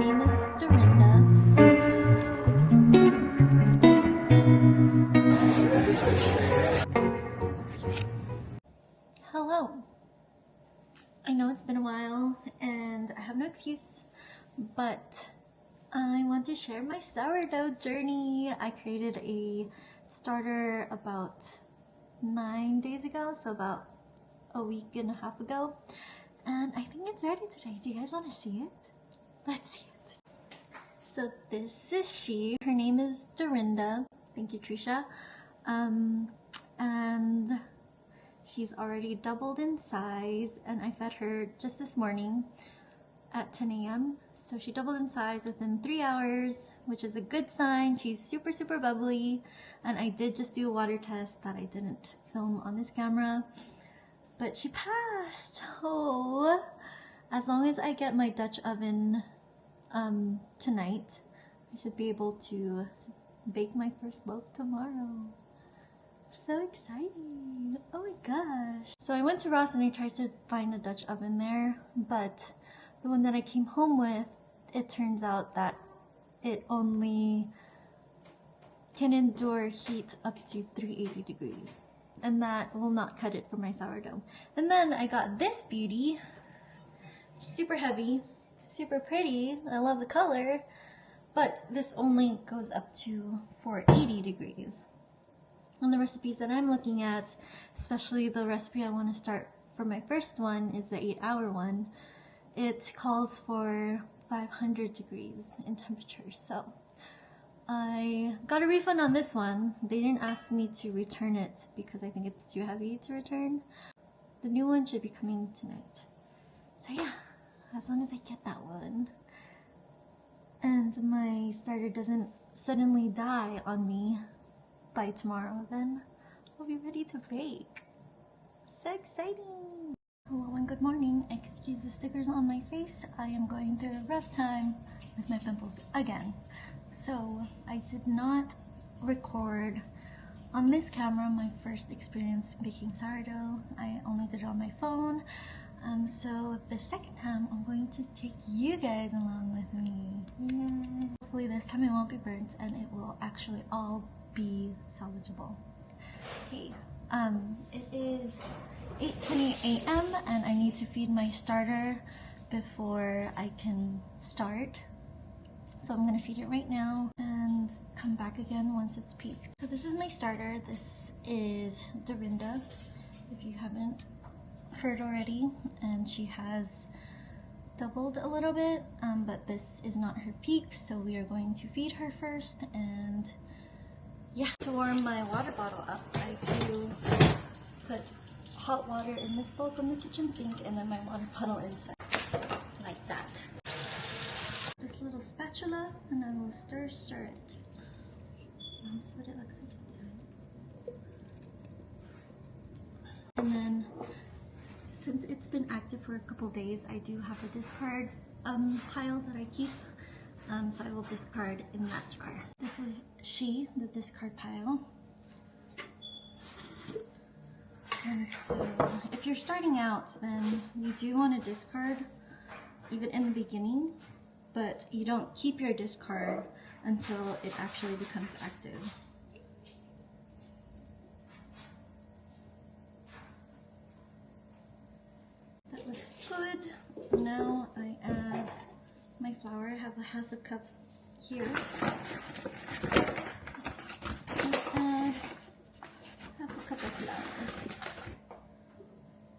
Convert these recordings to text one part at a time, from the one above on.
name is Dorinda. Hello. I know it's been a while and I have no excuse, but I want to share my sourdough journey. I created a starter about 9 days ago, so about a week and a half ago, and I think it's ready today. Do you guys want to see it? Let's see it. So this is she. Her name is Dorinda. Thank you, Trisha. And she's already doubled in size, and I fed her just this morning at 10 a.m. So she doubled in size within 3 hours, which is a good sign. She's super, super bubbly. And I did just do a water test that I didn't film on this camera, but she passed. Oh, as long as I get my Dutch oven tonight, I should be able to bake my first loaf tomorrow. So exciting. Oh my gosh. So I went to Ross and I tried to find a Dutch oven there, but the one that I came home with, it turns out that it only can endure heat up to 380 degrees, and that will not cut it for my sourdough. And then I got this beauty, super heavy, super pretty. I love the color, but this only goes up to 480 degrees. And the recipes that I'm looking at, especially the recipe I want to start for my first one, is the 8-hour one. It calls for 500 degrees in temperature. So I got a refund on this one. They didn't ask me to return it because I think it's too heavy to return. The new one should be coming tonight. So yeah, as long as I get that one and my starter doesn't suddenly die on me by tomorrow, then I'll be ready to bake. So exciting! Hello and good morning. Excuse the stickers on my face. I am going through a rough time with my pimples again. So I did not record on this camera my first experience baking sourdough. I only did it on my phone. So the second time I'm going to take you guys along with me. Yay. Hopefully this time it won't be burnt and it will actually all be salvageable. Okay, it is 8:20 a.m. and I need to feed my starter before I can start. So I'm gonna feed it right now and come back again once it's peaked. So this is my starter. This is Dorinda, if you haven't heard already, and she has doubled a little bit, but this is not her peak, so we are going to feed her first. And yeah, to warm my water bottle up, I do put hot water in this bowl from the kitchen sink and then my water bottle inside, like that. This little spatula, and I will stir it. That's what it looks like inside. And then, since it's been active for a couple days, I do have a discard pile that I keep. So I will discard in that jar. This is the discard pile. And so if you're starting out, then you do want to discard even in the beginning, but you don't keep your discard until it actually becomes active. That looks good. Now I add my flour. I have a half a cup here. And add half a cup of flour.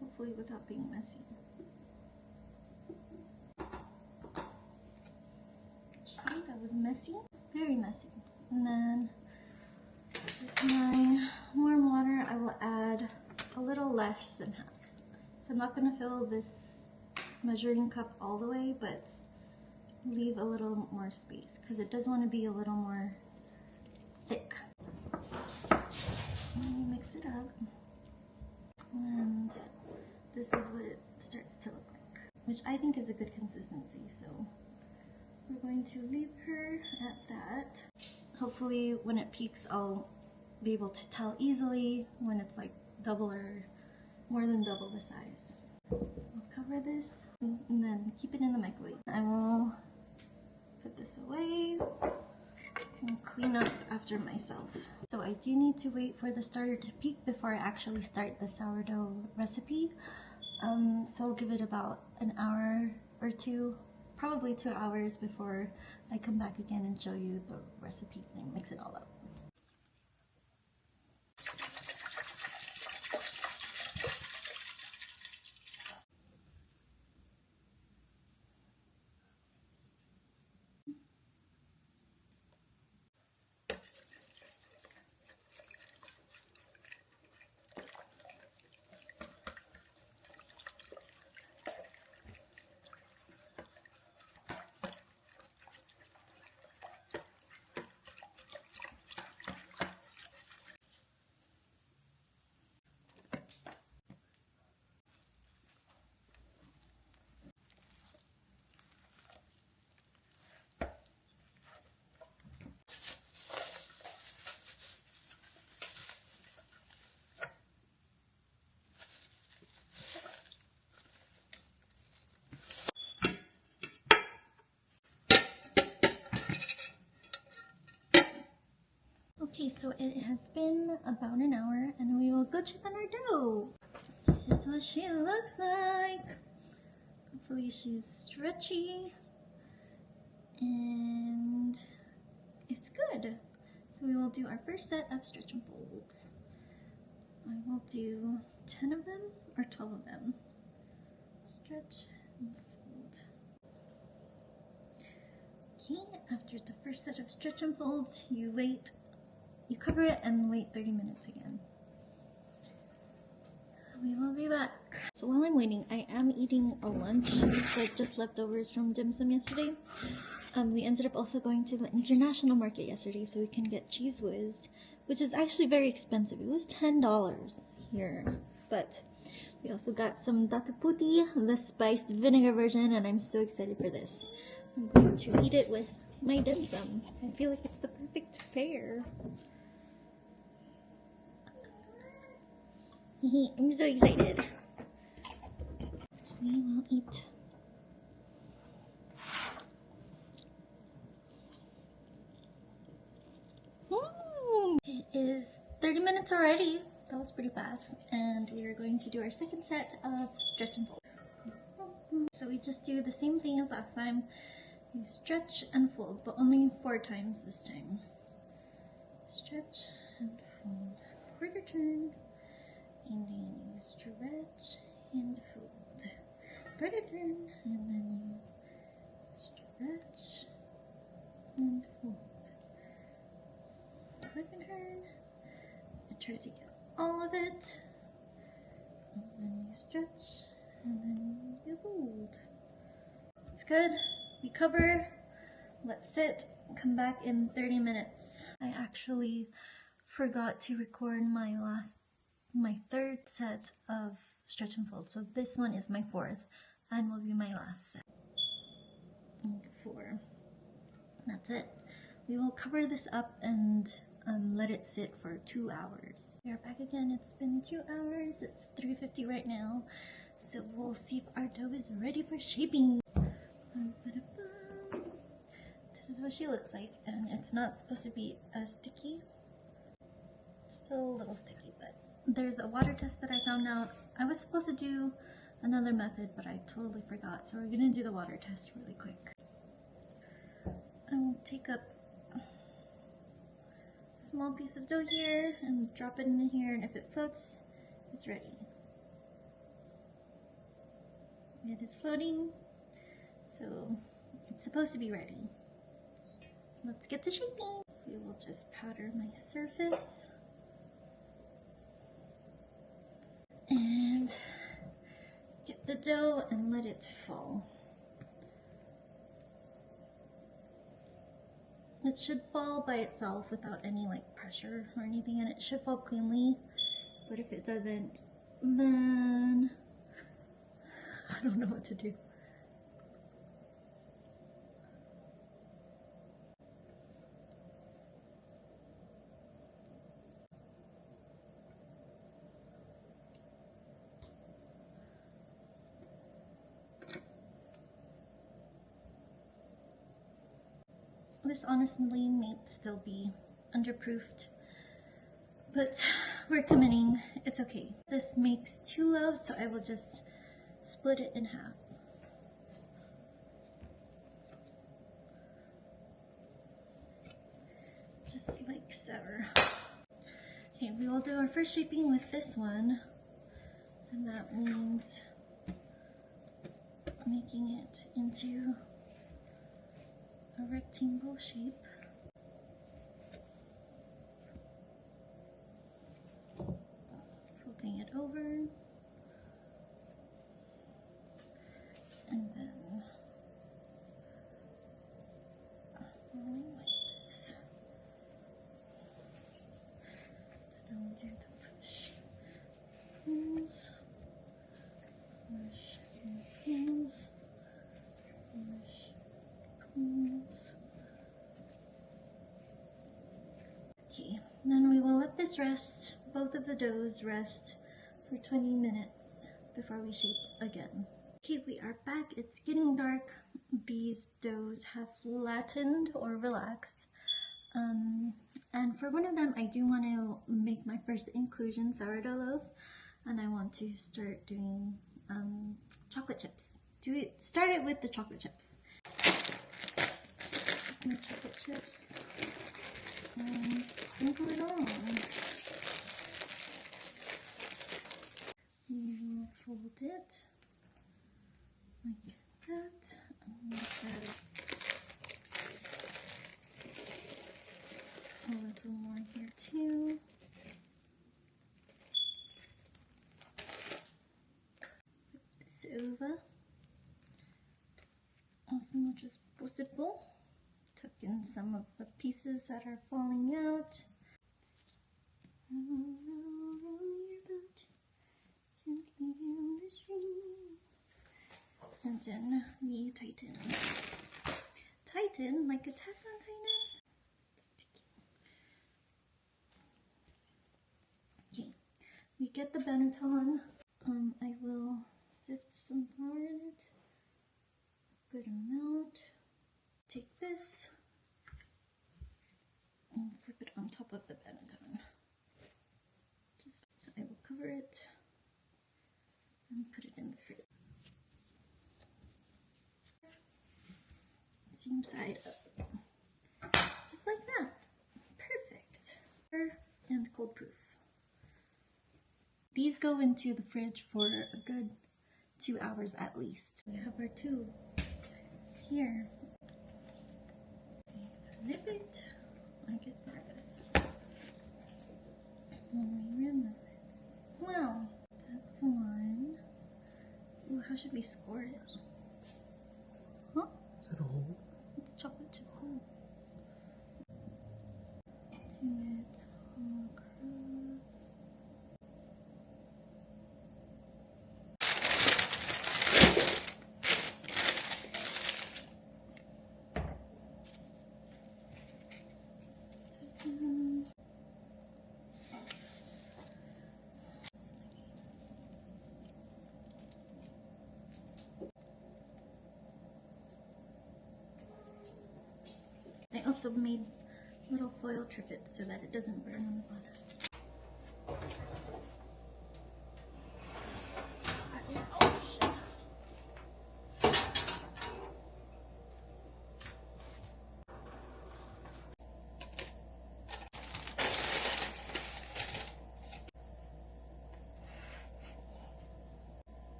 Hopefully without being messy. Okay, that was messy. It's very messy. And then with my warm water, I will add a little less than half. So I'm not going to fill this measuring cup all the way, but leave a little more space because it does want to be a little more thick. And you mix it up, and this is what it starts to look like, which I think is a good consistency. So we're going to leave her at that. Hopefully when it peaks, I'll be able to tell easily when it's like double or more than double the size. I'll cover this and then keep it in the microwave. I will clean up after myself. So I do need to wait for the starter to peak before I actually start the sourdough recipe. So I'll give it about an hour or two, probably 2 hours before I come back again and show you the recipe and mix it all up. Okay, so it has been about an hour and we will go check on our dough. This is what she looks like. Hopefully she's stretchy and it's good. So we will do our first set of stretch and folds. I will do 10 of them or 12 of them. Stretch and fold. Okay, after the first set of stretch and folds, you cover it and wait 30 minutes again. We will be back. So while I'm waiting, I am eating a lunch. It's like just leftovers from dim sum yesterday. We ended up also going to the international market yesterday so we can get cheese whiz, which is actually very expensive. It was $10 here, but we also got some datuputi, the spiced vinegar version, and I'm so excited for this. I'm going to eat it with my dim sum. I feel like it's the perfect pair. I'm so excited. We will eat. It is 30 minutes already. That was pretty fast. And we are going to do our second set of stretch and fold. So we just do the same thing as last time. You stretch and fold, but only 4 times this time. Stretch and fold. Quarter turn. And then you stretch and fold. Quarter turn, and then you stretch and fold. Quarter turn. I try to get all of it. And then you stretch, and then you fold. It's good. We cover. Let's sit. Come back in 30 minutes. I actually forgot to record my third set of stretch and fold. So this one is my 4th and will be my last set. And 4. That's it. We will cover this up and let it sit for 2 hours. We are back again. It's been 2 hours. It's 3:50 right now. So we'll see if our dough is ready for shaping. This is what she looks like, and it's not supposed to be as sticky. It's still a little sticky, but there's a water test that I found out. I was supposed to do another method, but I totally forgot. So we're gonna do the water test really quick. I will take up a small piece of dough here and drop it in here, and if it floats, it's ready. It is floating, so it's supposed to be ready. Let's get to shaping. We will just powder my surface. And get the dough and let it fall. It should fall by itself without any like pressure or anything, and it should fall cleanly. But if it doesn't, then I don't know what to do. This honestly may still be underproofed, but we're committing. It's okay. This makes 2 loaves, so I will just split it in half. Just like so. Okay, we will do our first shaping with this one, and that means making it into a rectangle shape. Folding it over, and then folding like this. Then I'll do the push, pulls, push and pulls, push, pulls. Okay, then we will let this rest, both of the doughs rest for 20 minutes before we shape again. Okay, we are back. It's getting dark. These doughs have flattened or relaxed. And for one of them, I do want to make my first inclusion sourdough loaf, and I want to start doing chocolate chips. Start it with the chocolate chips. The chocolate chips. And sprinkle it on. We will fold it like that. I'm going to add a little more here too. Flip this over as much as possible. Tuck in some of the pieces that are falling out. And then we tighten. Tighten like a Teflon tighten. Okay, we get the Benetton. I will sift some flour in it. A good amount. Take this and flip it on top of the Benetton. So I will cover it and put it in the fridge. Same side up. Just like that. Perfect. And cold proof. These go into the fridge for a good 2 hours at least. We have our tube here. Flip it. I get nervous when we remove it. Well, that's one. Ooh, how should we score it? Huh? Is that a hole? It's chocolate chip hole. Do it all across. Ta-da. I also made little foil trivets so that it doesn't burn on the bottom. Oh, shit.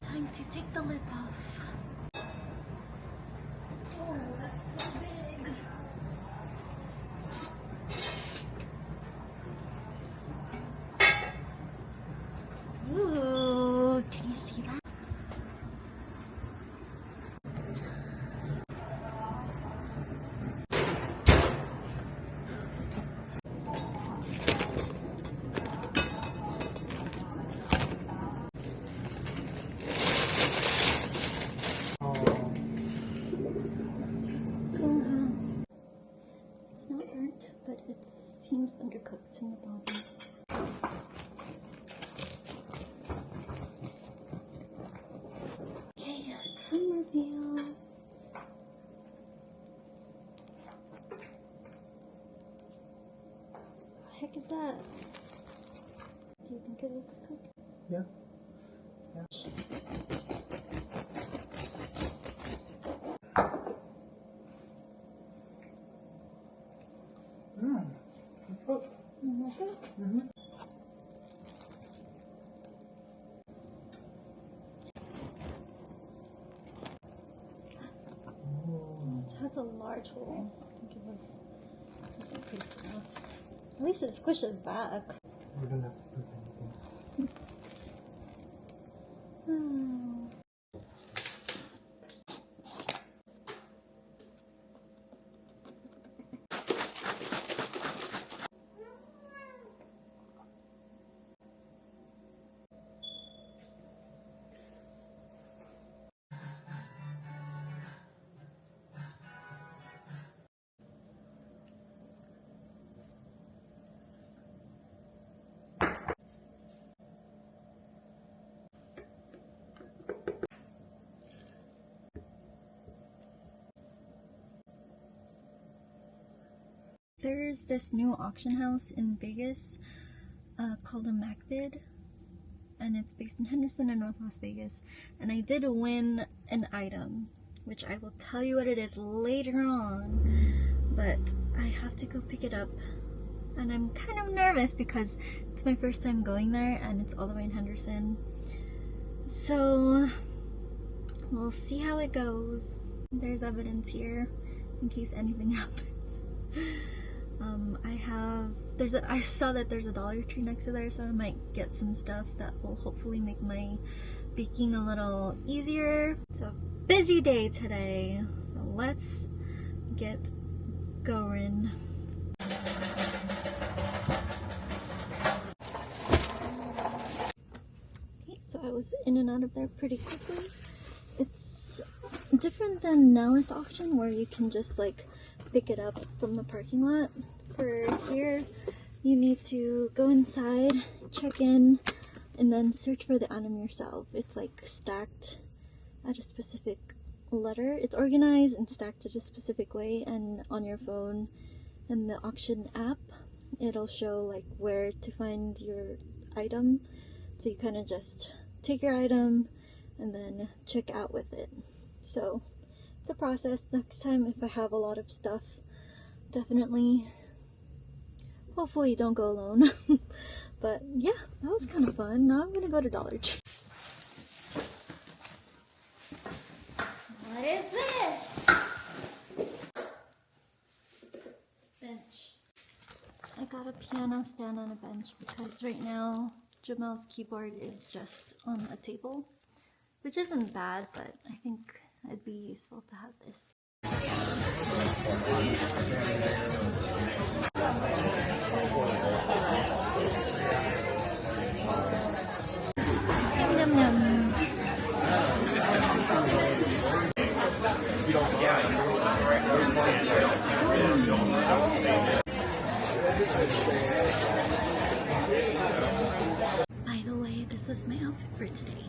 Time to take the lids off. Oh, that's so big. Ooh, can you see that? but it seems undercooked in the bottom. Okay, crumb reveal. What the heck is that? Do you think it looks cooked? Yeah. It has a large hole. I think it was big enough. At least it squishes back. We don't have to put anything. Oh. There's this new auction house in Vegas called a mac.bid, and it's based in Henderson and North Las Vegas. And I did win an item, which I will tell you what it is later on, but I have to go pick it up. And I'm kind of nervous because it's my first time going there and it's all the way in Henderson. So we'll see how it goes. There's evidence here in case anything happens. I saw that there's a Dollar Tree next to there, so I might get some stuff that will hopefully make my baking a little easier. It's a busy day today, so let's get going. Okay, so I was in and out of there pretty quickly. It's different than Now's auction where you can just like pick it up from the parking lot. For here, you need to go inside, check in, and then search for the item yourself. It's like stacked at a specific letter. It's organized and stacked at a specific way, and on your phone and the auction app, it'll show like where to find your item. So you kind of just take your item and then check out with it. So it's a process. Next time if I have a lot of stuff, definitely, hopefully don't go alone. But yeah, that was kind of fun. Now I'm gonna go to Dollar Tree. What is this? Bench. I got a piano stand on a bench because right now Jamel's keyboard is just on a table, which isn't bad, but I think it'd be useful to have this. Yum yum. By the way, this is my outfit for today.